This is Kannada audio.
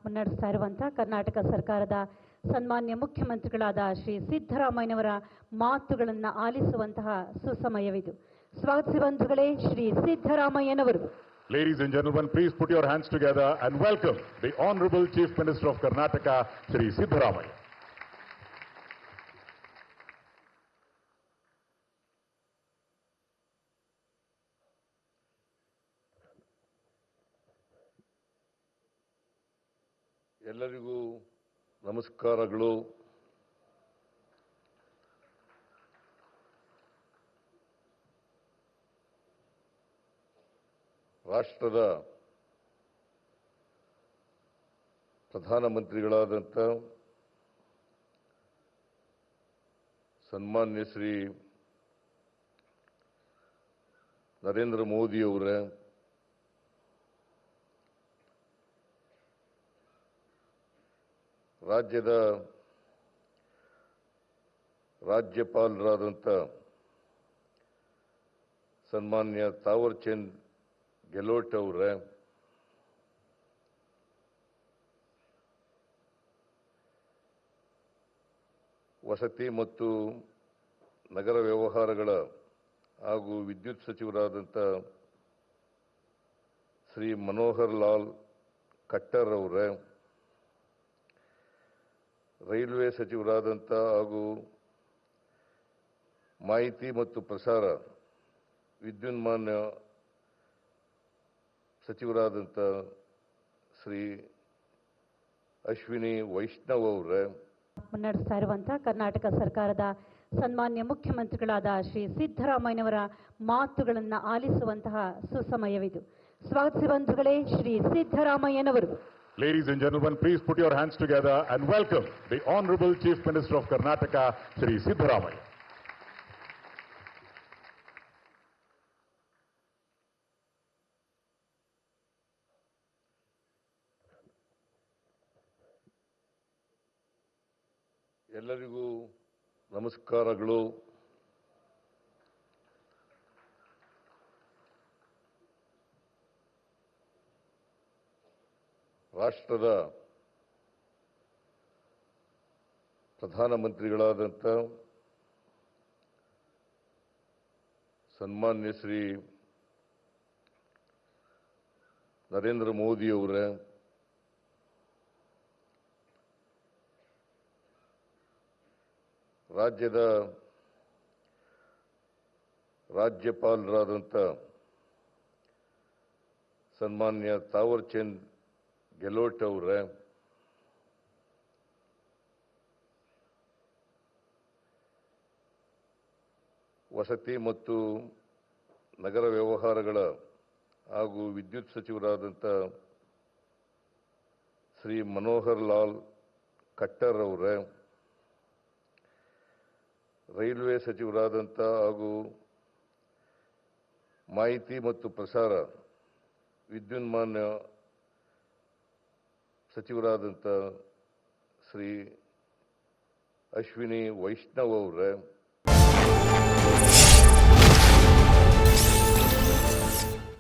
ಮುನ್ನಡೆಸ್ತಾ ಇರುವಂತಹ ಕರ್ನಾಟಕ ಸರ್ಕಾರದ ಸನ್ಮಾನ್ಯ ಮುಖ್ಯಮಂತ್ರಿಗಳಾದ ಶ್ರೀ ಸಿದ್ದರಾಮಯ್ಯನವರ ಮಾತುಗಳನ್ನು ಆಲಿಸುವಂತಹ ಸುಸಮಯವಿದು. ಸ್ವಾಗತಿಸಿ ಬಂಧುಗಳೇ ಶ್ರೀ ಸಿದ್ದರಾಮಯ್ಯನವರು. Ladies and gentlemen, please put your hands together and welcome the Honorable Chief Minister of Karnataka, Shri Siddaramaiah. ಎಲ್ಲರಿಗೂ ನಮಸ್ಕಾರಗಳು. ರಾಷ್ಟ್ರದ ಪ್ರಧಾನಮಂತ್ರಿಗಳಾದಂಥ ಸನ್ಮಾನ್ಯ ಶ್ರೀ ನರೇಂದ್ರ ಮೋದಿ ಅವರೇ, ರಾಜ್ಯದ ರಾಜ್ಯಪಾಲರಾದಂಥ ಸನ್ಮಾನ್ಯ ತಾವರ್ ಚಂದ್ ಗೆಹ್ಲೋಟ್ ಅವರೇ, ವಸತಿ ಮತ್ತು ನಗರ ವ್ಯವಹಾರಗಳ ಹಾಗೂ ವಿದ್ಯುತ್ ಸಚಿವರಾದಂಥ ಶ್ರೀ ಮನೋಹರ್ ಲಾಲ್ ಖಟ್ಟರ್ ಅವರೇ, ರೈಲ್ವೆ ಸಚಿವರಾದಂಥ ಹಾಗೂ ಮಾಹಿತಿ ಮತ್ತು ಪ್ರಸಾರ ವಿದ್ಯುನ್ಮಾನ ಸಚಿವರಾದಂಥ ಶ್ರೀ ಅಶ್ವಿನಿ ವೈಷ್ಣವ್ ಅವರೇ, ಮುನ್ನಡೆಸ್ತಾ ಇರುವಂತಹ ಕರ್ನಾಟಕ ಸರ್ಕಾರದ ಸನ್ಮಾನ್ಯ ಮುಖ್ಯಮಂತ್ರಿಗಳಾದ ಶ್ರೀ ಸಿದ್ದರಾಮಯ್ಯನವರ ಮಾತುಗಳನ್ನು ಆಲಿಸುವಂತಹ ಸುಸಮಯವಿದು. ಸ್ವಾಗತಿಸಿ ಬಂಧುಗಳೇ ಶ್ರೀ ಸಿದ್ದರಾಮಯ್ಯನವರು. Ladies and gentlemen, please put your hands together and welcome the Honorable Chief Minister of Karnataka, Shri Siddaramaiah. ಎಲ್ಲರಿಗೂ ನಮಸ್ಕಾರಗಳು. ರಾಷ್ಟ್ರದ ಪ್ರಧಾನಮಂತ್ರಿಗಳಾದಂಥ ಸನ್ಮಾನ್ಯ ಶ್ರೀ ನರೇಂದ್ರ ಮೋದಿ ಅವರೇ, ರಾಜ್ಯದ ರಾಜ್ಯಪಾಲರಾದಂಥ ಸನ್ಮಾನ್ಯ ತಾವರ್ ಚಂದ್ ಗೆಹ್ಲೋಟ್ ಅವರೇ, ವಸತಿ ಮತ್ತು ನಗರ ವ್ಯವಹಾರಗಳ ಹಾಗೂ ವಿದ್ಯುತ್ ಸಚಿವರಾದಂಥ ಶ್ರೀ ಮನೋಹರ್ ಲಾಲ್ ಖಟ್ಟರ್ ಅವರೇ, ರೈಲ್ವೆ ಸಚಿವರಾದಂಥ ಹಾಗೂ ಮಾಹಿತಿ ಮತ್ತು ಪ್ರಸಾರ ವಿದ್ಯುನ್ಮಾನ ಸಚಿವರಾದಂಥ ಶ್ರೀ ಅಶ್ವಿನಿ ವೈಷ್ಣವ್ ಅವರೇ,